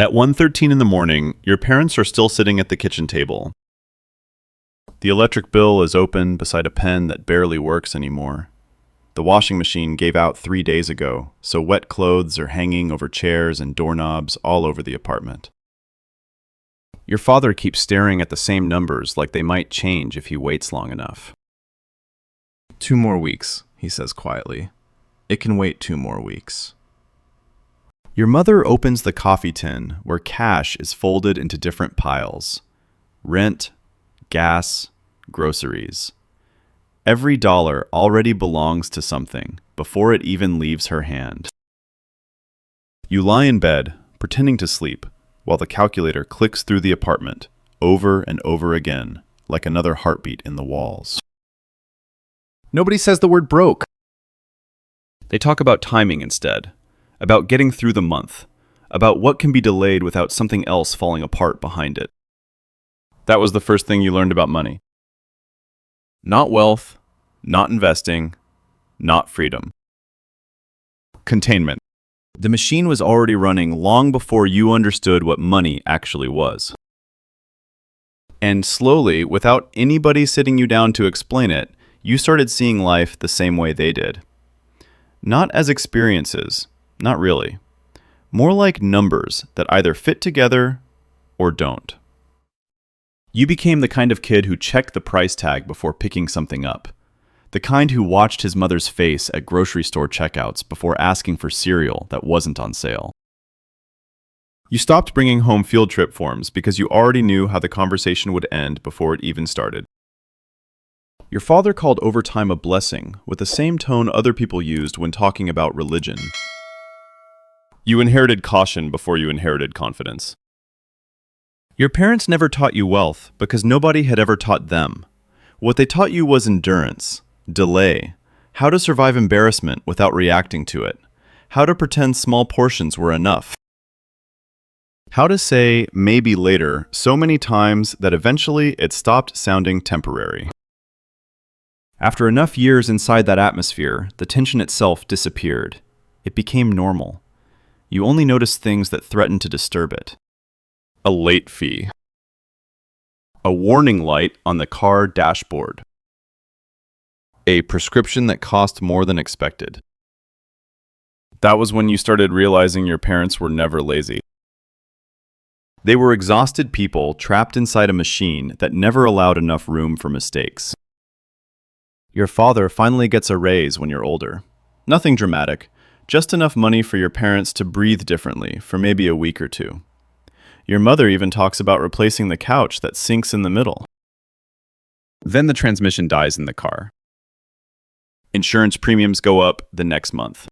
At 1:13 in the morning, your parents are still sitting at the kitchen table. The electric bill is open beside a pen that barely works anymore. The washing machine gave out 3 days ago, so wet clothes are hanging over chairs and doorknobs all over the apartment. Your father keeps staring at the same numbers like they might change if he waits long enough. 2 more weeks, he says quietly. It can wait 2 more weeks. Your mother opens the coffee tin where cash is folded into different piles. Rent, gas, groceries. Every dollar already belongs to something before it even leaves her hand. You lie in bed, pretending to sleep, while the calculator clicks through the apartment, over and over again, like another heartbeat in the walls. Nobody says the word broke. They talk about timing instead, about getting through the month, about what can be delayed without something else falling apart behind it. That was the first thing you learned about money. Not wealth, not investing, not freedom. Containment. The machine was already running long before you understood what money actually was. And slowly, without anybody sitting you down to explain it, you started seeing life the same way they did. Not as experiences, not really. More like numbers that either fit together or don't. You became the kind of kid who checked the price tag before picking something up. The kind who watched his mother's face at grocery store checkouts before asking for cereal that wasn't on sale. You stopped bringing home field trip forms because you already knew how the conversation would end before it even started. Your father called overtime a blessing with the same tone other people used when talking about religion. You inherited caution before you inherited confidence. Your parents never taught you wealth because nobody had ever taught them. What they taught you was endurance, delay, how to survive embarrassment without reacting to it, how to pretend small portions were enough, how to say maybe later so many times that eventually it stopped sounding temporary. After enough years inside that atmosphere, the tension itself disappeared. It became normal. You only noticed things that threatened to disturb it. A late fee. A warning light on the car dashboard. A prescription that cost more than expected. That was when you started realizing your parents were never lazy. They were exhausted people trapped inside a machine that never allowed enough room for mistakes. Your father finally gets a raise when you're older. Nothing dramatic, just enough money for your parents to breathe differently for maybe a week or two. Your mother even talks about replacing the couch that sinks in the middle. Then the transmission dies in the car. Insurance premiums go up the next month.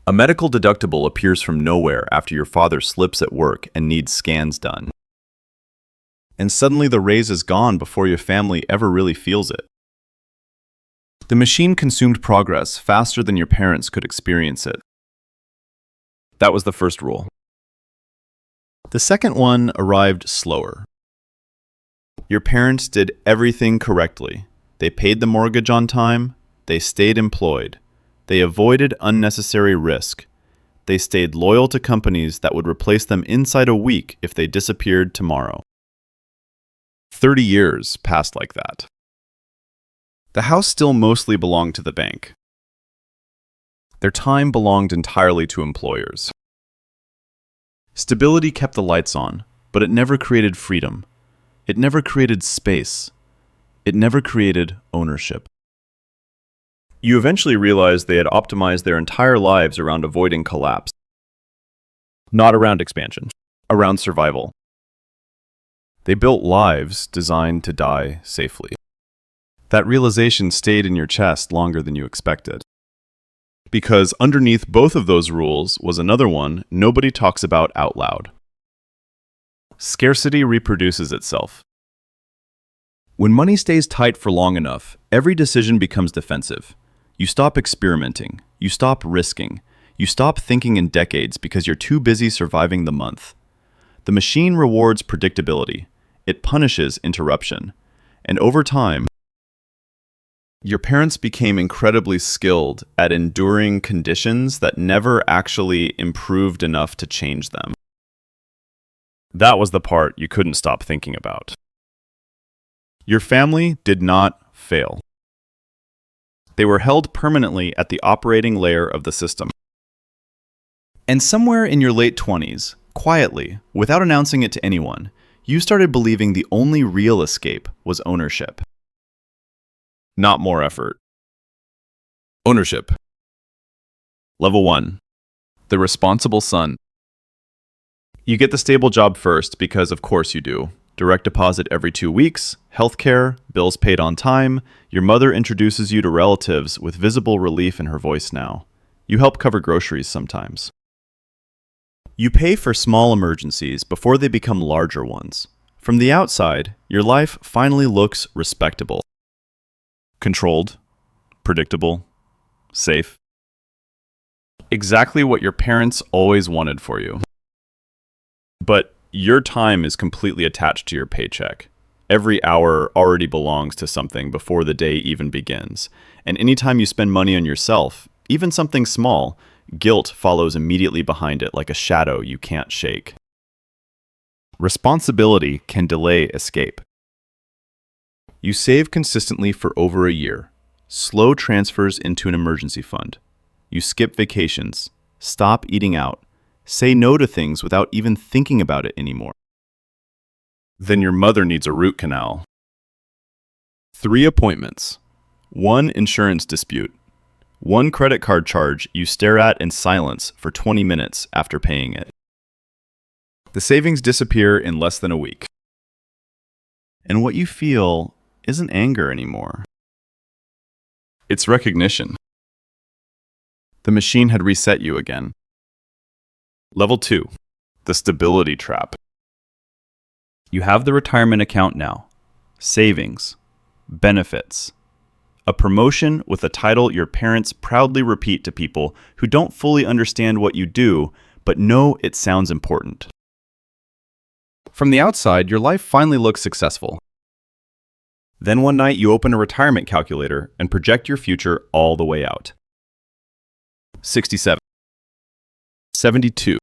A medical deductible appears from nowhere after your father slips at work and needs scans done. And suddenly the raise is gone before your family ever really feels it. The machine consumed progress faster than your parents could experience it. That was the first rule. The second one arrived slower. Your parents did everything correctly. They paid the mortgage on time. They stayed employed. They avoided unnecessary risk. They stayed loyal to companies that would replace them inside a week if they disappeared tomorrow. 30 years passed like that. The house still mostly belonged to the bank. Their time belonged entirely to employers. Stability kept the lights on, but it never created freedom. It never created space. It never created ownership. You eventually realized they had optimized their entire lives around avoiding collapse. Not around expansion, around survival. They built lives designed to die safely. That realization stayed in your chest longer than you expected. Because underneath both of those rules was another one nobody talks about out loud. Scarcity reproduces itself. When money stays tight for long enough, every decision becomes defensive. You stop experimenting. You stop risking. You stop thinking in decades because you're too busy surviving the month. The machine rewards predictability. It punishes interruption. And over time, your parents became incredibly skilled at enduring conditions that never actually improved enough to change them. That was the part you couldn't stop thinking about. Your family did not fail. They were held permanently at the operating layer of the system. And somewhere in your late 20s, quietly, without announcing it to anyone, you started believing the only real escape was ownership. Not more effort. Ownership. Level 1. The responsible son. You get the stable job first because of course you do. Direct deposit every 2 weeks, healthcare, bills paid on time. Your mother introduces you to relatives with visible relief in her voice now. You help cover groceries sometimes. You pay for small emergencies before they become larger ones. From the outside, your life finally looks respectable. Controlled, predictable, safe. Exactly what your parents always wanted for you. But your time is completely attached to your paycheck. Every hour already belongs to something before the day even begins. And anytime you spend money on yourself, even something small, guilt follows immediately behind it like a shadow you can't shake. Responsibility can delay escape. You save consistently for over a year. Slow transfers into an emergency fund. You skip vacations, stop eating out, say no to things without even thinking about it anymore. Then your mother needs a root canal. 3 appointments. 1 insurance dispute. 1 credit card charge you stare at in silence for 20 minutes after paying it. The savings disappear in less than a week. And what you feel isn't anger anymore. It's recognition. The machine had reset you again. Level 2. The stability trap. You have the retirement account now. Savings. Benefits. A promotion with a title your parents proudly repeat to people who don't fully understand what you do, but know it sounds important. From the outside, your life finally looks successful. Then one night you open a retirement calculator and project your future all the way out. 67. 72.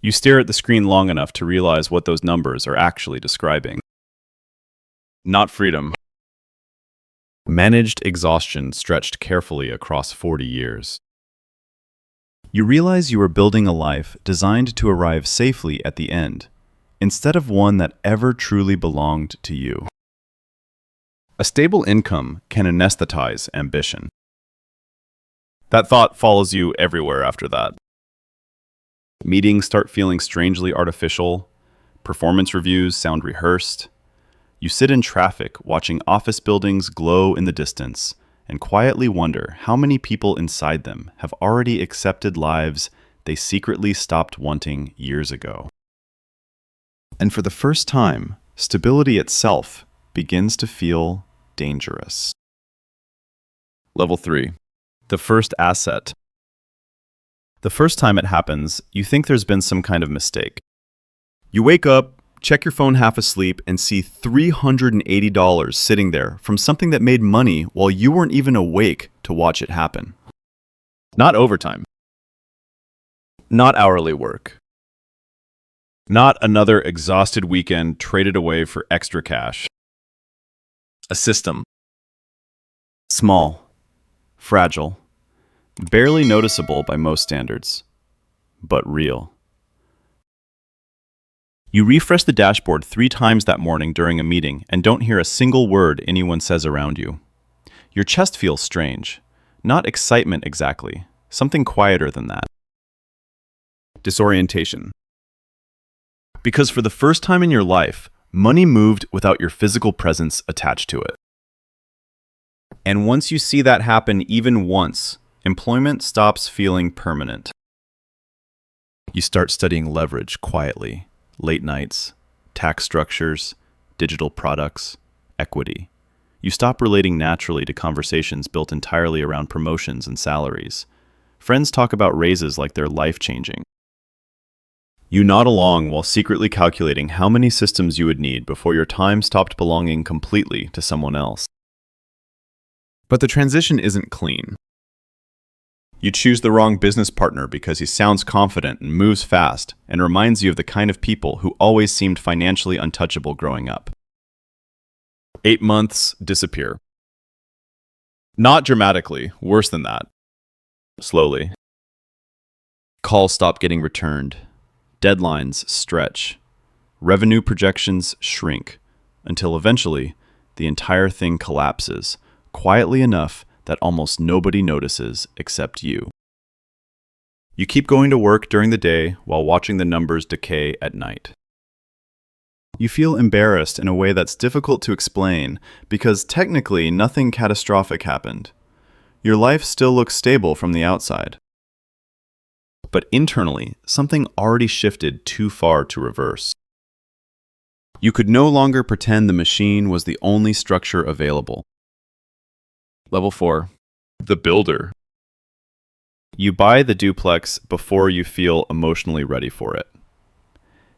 You stare at the screen long enough to realize what those numbers are actually describing. Not freedom. Managed exhaustion stretched carefully across 40 years. You realize you are building a life designed to arrive safely at the end, instead of one that ever truly belonged to you. A stable income can anesthetize ambition. That thought follows you everywhere after that. Meetings start feeling strangely artificial. Performance reviews sound rehearsed. You sit in traffic watching office buildings glow in the distance and quietly wonder how many people inside them have already accepted lives they secretly stopped wanting years ago. And for the first time, stability itself begins to feel dangerous. Level 3. The first asset. The first time it happens, you think there's been some kind of mistake. You wake up, check your phone half asleep, and see $380 sitting there from something that made money while you weren't even awake to watch it happen. Not overtime. Not hourly work. Not another exhausted weekend traded away for extra cash. A system. Small. Fragile. Barely noticeable by most standards. But real. You refresh the dashboard 3 times that morning during a meeting and don't hear a single word anyone says around you. Your chest feels strange. Not excitement exactly. Something quieter than that. Disorientation. Because for the first time in your life, money moved without your physical presence attached to it. And once you see that happen even once, employment stops feeling permanent. You start studying leverage quietly. Late nights, tax structures, digital products, equity. You stop relating naturally to conversations built entirely around promotions and salaries. Friends talk about raises like they're life-changing. You nod along while secretly calculating how many systems you would need before your time stopped belonging completely to someone else. But the transition isn't clean. You choose the wrong business partner because he sounds confident and moves fast and reminds you of the kind of people who always seemed financially untouchable growing up. 8 months disappear. Not dramatically, worse than that. Slowly. Calls stop getting returned. Deadlines stretch. Revenue projections shrink until eventually the entire thing collapses, quietly enough that almost nobody notices except you. You keep going to work during the day while watching the numbers decay at night. You feel embarrassed in a way that's difficult to explain because technically nothing catastrophic happened. Your life still looks stable from the outside. But internally, something already shifted too far to reverse. You could no longer pretend the machine was the only structure available. Level 4. The builder. You buy the duplex before you feel emotionally ready for it.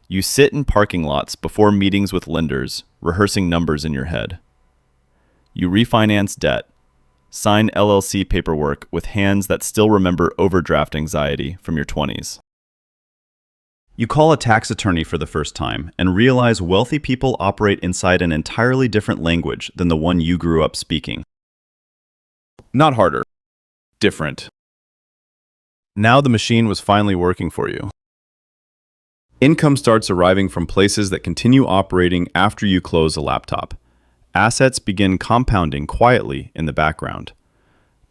You sit in parking lots before meetings with lenders, rehearsing numbers in your head. You refinance debt, sign LLC paperwork with hands that still remember overdraft anxiety from your 20s. You call a tax attorney for the first time and realize wealthy people operate inside an entirely different language than the one you grew up speaking. Not harder, different. Now the machine was finally working for you. Income starts arriving from places that continue operating after you close a laptop. Assets begin compounding quietly in the background.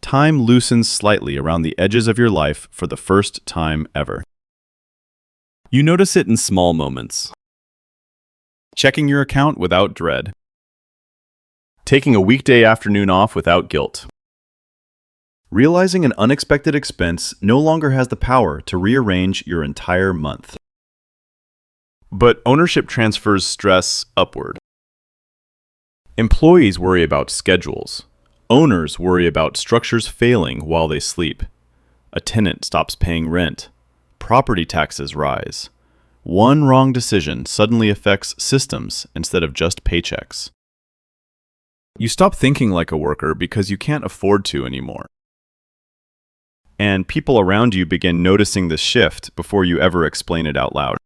Time loosens slightly around the edges of your life for the first time ever. You notice it in small moments. Checking your account without dread. Taking a weekday afternoon off without guilt. Realizing an unexpected expense no longer has the power to rearrange your entire month. But ownership transfers stress upward. Employees worry about schedules. Owners worry about structures failing while they sleep. A tenant stops paying rent. Property taxes rise. One wrong decision suddenly affects systems instead of just paychecks. You stop thinking like a worker because you can't afford to anymore. And people around you begin noticing the shift before you ever explain it out loud.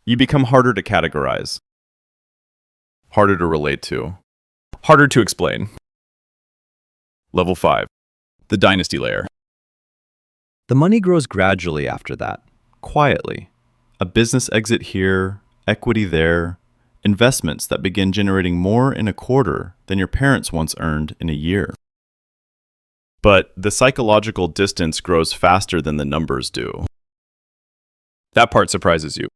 You become harder to categorize, harder to relate to, harder to explain. Level 5. The dynasty layer. The money grows gradually after that, quietly. A business exit here, equity there, investments that begin generating more in a quarter than your parents once earned in a year. But the psychological distance grows faster than the numbers do. That part surprises you.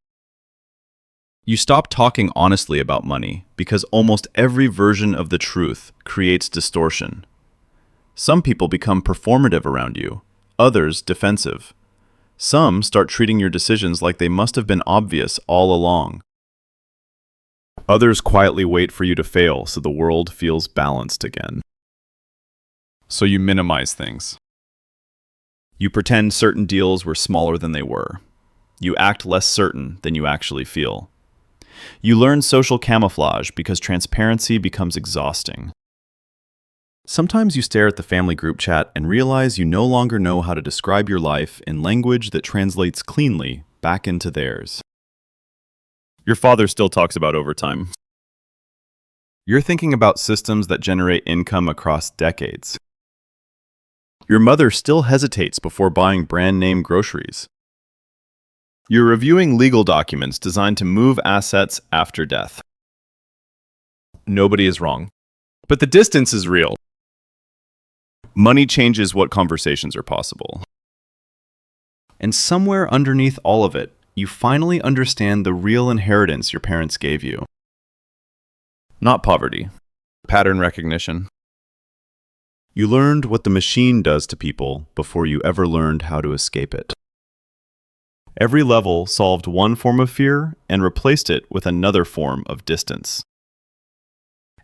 You stop talking honestly about money because almost every version of the truth creates distortion. Some people become performative around you, others defensive. Some start treating your decisions like they must have been obvious all along. Others quietly wait for you to fail so the world feels balanced again. So you minimize things. You pretend certain deals were smaller than they were. You act less certain than you actually feel. You learn social camouflage because transparency becomes exhausting. Sometimes you stare at the family group chat and realize you no longer know how to describe your life in language that translates cleanly back into theirs. Your father still talks about overtime. You're thinking about systems that generate income across decades. Your mother still hesitates before buying brand-name groceries. You're reviewing legal documents designed to move assets after death. Nobody is wrong, but the distance is real. Money changes what conversations are possible. And somewhere underneath all of it, you finally understand the real inheritance your parents gave you. Not poverty, pattern recognition. You learned what the machine does to people before you ever learned how to escape it. Every level solved one form of fear and replaced it with another form of distance.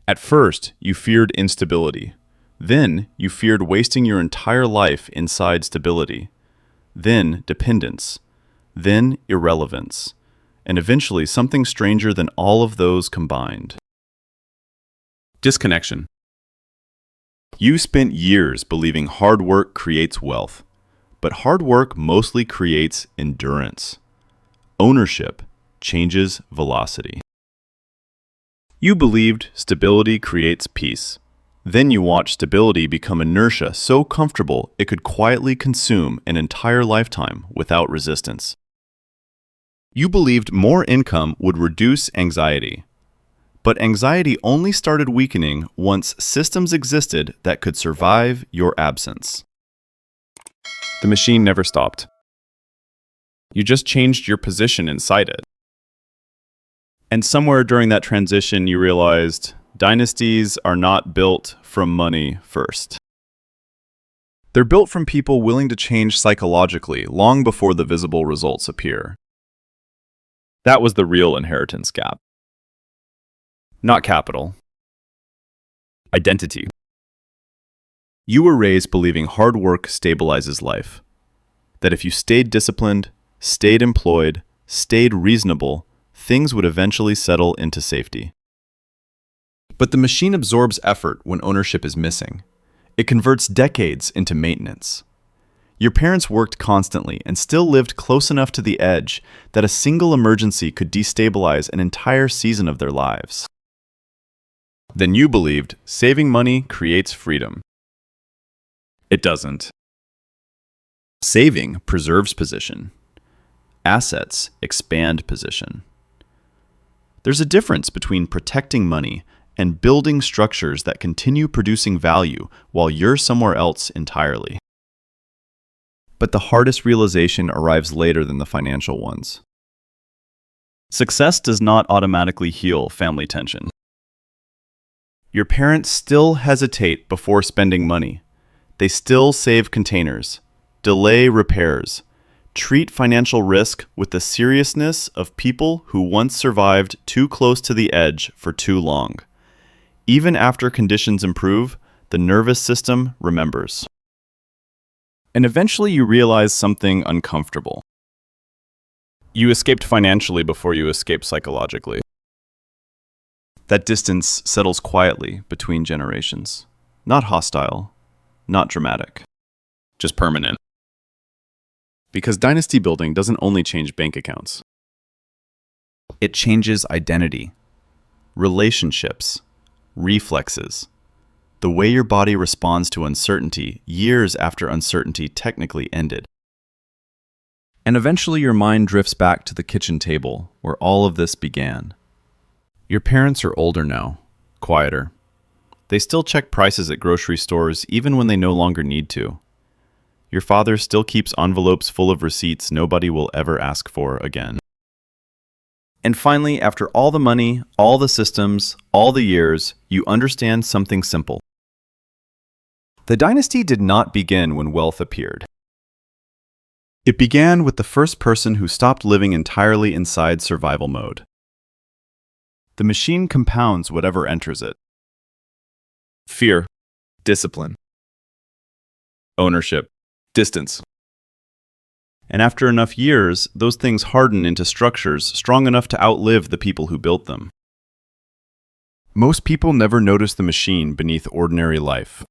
At first, you feared instability. Then, you feared wasting your entire life inside stability. Then, dependence. Then, irrelevance. And eventually, something stranger than all of those combined. Disconnection. You spent years believing hard work creates wealth, but hard work mostly creates endurance. Ownership changes velocity. You believed stability creates peace. Then you watched stability become inertia so comfortable it could quietly consume an entire lifetime without resistance. You believed more income would reduce anxiety. But anxiety only started weakening once systems existed that could survive your absence. The machine never stopped. You just changed your position inside it. And somewhere during that transition, you realized dynasties are not built from money first. They're built from people willing to change psychologically long before the visible results appear. That was the real inheritance gap. Not capital. Identity. You were raised believing hard work stabilizes life. That if you stayed disciplined, stayed employed, stayed reasonable, things would eventually settle into safety. But the machine absorbs effort when ownership is missing. It converts decades into maintenance. Your parents worked constantly and still lived close enough to the edge that a single emergency could destabilize an entire season of their lives. Then you believed saving money creates freedom. It doesn't. Saving preserves position. Assets expand position. There's a difference between protecting money and building structures that continue producing value while you're somewhere else entirely. But the hardest realization arrives later than the financial ones. Success does not automatically heal family tension. Your parents still hesitate before spending money. They still save containers, delay repairs, treat financial risk with the seriousness of people who once survived too close to the edge for too long. Even after conditions improve, the nervous system remembers. And eventually you realize something uncomfortable. You escaped financially before you escaped psychologically. That distance settles quietly between generations. Not hostile, not dramatic, just permanent. Because dynasty building doesn't only change bank accounts. It changes identity, relationships, reflexes, the way your body responds to uncertainty years after uncertainty technically ended. And eventually your mind drifts back to the kitchen table where all of this began. Your parents are older now, quieter. They still check prices at grocery stores even when they no longer need to. Your father still keeps envelopes full of receipts nobody will ever ask for again. And finally, after all the money, all the systems, all the years, you understand something simple. The dynasty did not begin when wealth appeared. It began with the first person who stopped living entirely inside survival mode. The machine compounds whatever enters it. Fear, discipline, ownership, distance. And after enough years, those things harden into structures strong enough to outlive the people who built them. Most people never notice the machine beneath ordinary life.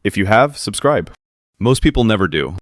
If you have, subscribe. Most people never do.